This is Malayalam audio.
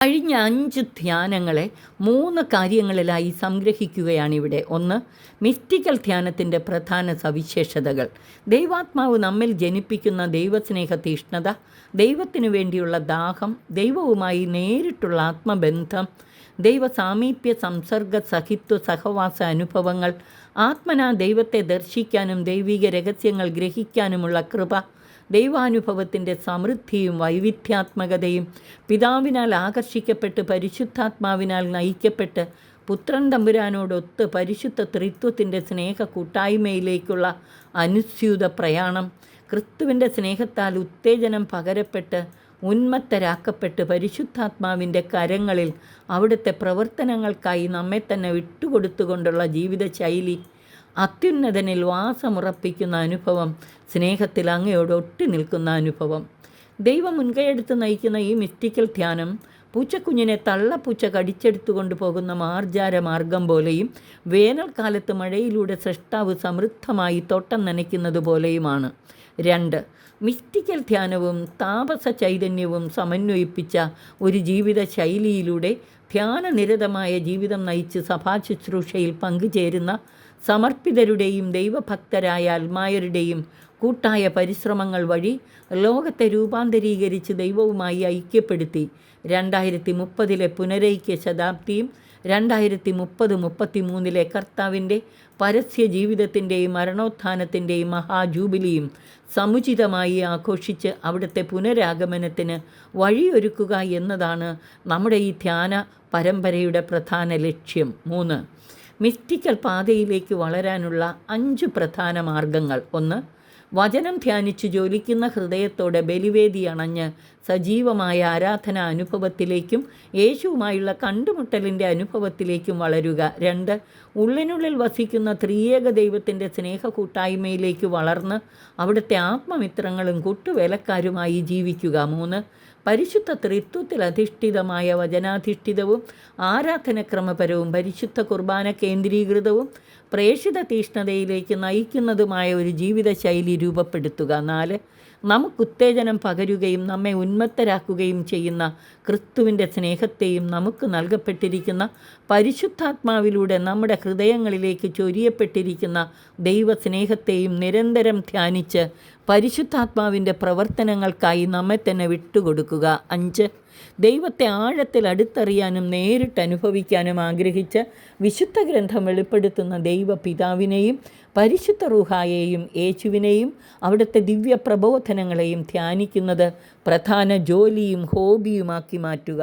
കഴിഞ്ഞ 5 ധ്യാനങ്ങളെ 3 കാര്യങ്ങളിലായി സംഗ്രഹിക്കുകയാണിവിടെ. 1. മിസ്റ്റിക്കൽ ധ്യാനത്തിൻ്റെ പ്രധാന സവിശേഷതകൾ. ദൈവാത്മാവ് നമ്മിൽ ജനിപ്പിക്കുന്ന ദൈവസ്നേഹ തീഷ്ണത, ദൈവത്തിനു വേണ്ടിയുള്ള ദാഹം, ദൈവവുമായി നേരിട്ടുള്ള ആത്മബന്ധം, ദൈവസാമീപ്യ സംസർഗ സഹിത്വ സഹവാസ അനുഭവങ്ങൾ, ആത്മനാ ദൈവത്തെ ദർശിക്കാനും ദൈവിക രഹസ്യങ്ങൾ ഗ്രഹിക്കാനുമുള്ള കൃപ, ദൈവാനുഭവത്തിൻ്റെ സമൃദ്ധിയും വൈവിധ്യാത്മകതയും, പിതാവിനാൽ ആകർഷിക്കപ്പെട്ട് പരിശുദ്ധാത്മാവിനാൽ നയിക്കപ്പെട്ട് പുത്രൻ തമ്പുരാനോടൊത്ത് പരിശുദ്ധ ത്രിത്വത്തിൻ്റെ സ്നേഹ കൂട്ടായ്മയിലേക്കുള്ള അനുസ്യൂത പ്രയാണം, ക്രിസ്തുവിൻ്റെ സ്നേഹത്താൽ ഉത്തേജനം പകരപ്പെട്ട് ഉന്മത്തരാക്കപ്പെട്ട് പരിശുദ്ധാത്മാവിൻ്റെ കരങ്ങളിൽ അവിടുത്തെ പ്രവർത്തനങ്ങൾക്കായി നമ്മെ തന്നെ വിട്ടുകൊടുത്തുകൊണ്ടുള്ള ജീവിതശൈലി, അത്യുന്നതനിൽ വാസമുറപ്പിക്കുന്ന അനുഭവം, സ്നേഹത്തിൽ അങ്ങയോട് ഒട്ടി നിൽക്കുന്ന അനുഭവം. ദൈവം മുൻകൈയെടുത്ത് നയിക്കുന്ന ഈ മിസ്റ്റിക്കൽ ധ്യാനം പൂച്ചക്കുഞ്ഞിനെ തള്ളപ്പൂച്ച കടിച്ചെടുത്തുകൊണ്ട് പോകുന്ന മാർജാരമാർഗം പോലെയും വേനൽക്കാലത്ത് മഴയിലൂടെ സൃഷ്ടാവ് സമൃദ്ധമായി തോട്ടം നനയ്ക്കുന്നത് പോലെയുമാണ്. 2. മിസ്റ്റിക്കൽ ധ്യാനവും താപസ ചൈതന്യവും സമന്വയിപ്പിച്ച ഒരു ജീവിത ശൈലിയിലൂടെ ധ്യാനനിരതമായ ജീവിതം നയിച്ച് സഭാശുശ്രൂഷയിൽ പങ്കുചേരുന്ന സമർപ്പിതരുടെയും ദൈവഭക്തരായ ആത്മായരുടെയും കൂട്ടായ പരിശ്രമങ്ങൾ വഴി ലോകത്തെ രൂപാന്തരീകരിച്ച് ദൈവവുമായി ഐക്യപ്പെടുത്തി 2030 പുനരൈക്യ ശതാബ്ദിയും 2030-33 കർത്താവിൻ്റെ പരസ്യ ജീവിതത്തിൻ്റെയും മരണോത്ഥാനത്തിൻ്റെയും മഹാജൂബിലിയും സമുചിതമായി ആഘോഷിച്ച് അവിടുത്തെ പുനരാഗമനത്തിന് വഴിയൊരുക്കുക എന്നതാണ് നമ്മുടെ ഈ ധ്യാന പരമ്പരയുടെ പ്രധാന ലക്ഷ്യം. 3. മിസ്റ്റിക്കൽ പാതയിലേക്ക് വളരാനുള്ള 5 പ്രധാന മാർഗങ്ങൾ. 1. വചനം ധ്യാനിച്ച് ജ്വലിക്കുന്ന ഹൃദയത്തോടെ ബലിവേദി അണഞ്ഞ് സജീവമായ ആരാധനാ അനുഭവത്തിലേക്കും യേശുവുമായുള്ള കണ്ടുമുട്ടലിൻ്റെ അനുഭവത്തിലേക്കും വളരുക. 2. ഉള്ളിനുള്ളിൽ വസിക്കുന്ന ത്രിയേക ദൈവത്തിൻ്റെ സ്നേഹ കൂട്ടായ്മയിലേക്ക് വളർന്ന് അവിടുത്തെ ആത്മമിത്രങ്ങളും കൂട്ടുവേലക്കാരുമായി ജീവിക്കുക. 3. പരിശുദ്ധ ത്രിത്വത്തിൽ അധിഷ്ഠിതമായ വചനാധിഷ്ഠിതവും ആരാധനക്രമപരവും പരിശുദ്ധ കുർബാന കേന്ദ്രീകൃതവും പ്രേഷിത തീഷ്ണതയിലേക്ക് നയിക്കുന്നതുമായ ഒരു ജീവിതശൈലി രൂപപ്പെടുത്തുക. 4. നമുക്കുത്തേജനം പകരുകയും നമ്മെ ഉന്മത്തരാക്കുകയും ചെയ്യുന്ന ക്രിസ്തുവിൻ്റെ സ്നേഹത്തെയും നമുക്ക് നൽകപ്പെട്ടിരിക്കുന്ന പരിശുദ്ധാത്മാവിലൂടെ നമ്മുടെ ഹൃദയങ്ങളിലേക്ക് ചൊരിയപ്പെട്ടിരിക്കുന്ന ദൈവസ്നേഹത്തെയും നിരന്തരം ധ്യാനിച്ച് പരിശുദ്ധാത്മാവിൻ്റെ പ്രവർത്തനങ്ങൾക്കായി നമ്മെ തന്നെ വിട്ടുകൊടുക്കുക. 5. ദൈവത്തെ ആഴത്തിൽ അടുത്തറിയാനും നേരിട്ട് അനുഭവിക്കാനും ആഗ്രഹിച്ച് വിശുദ്ധ ഗ്രന്ഥം വെളിപ്പെടുത്തുന്ന ദൈവപിതാവിനെയും പരിശുദ്ധ റൂഹായെയും യേശുവിനെയും അവിടുത്തെ ദിവ്യ പ്രബോധനങ്ങളെയും ധ്യാനിക്കുന്നത് പ്രധാന ജോലിയും ഹോബിയുമാക്കി മാറ്റുക.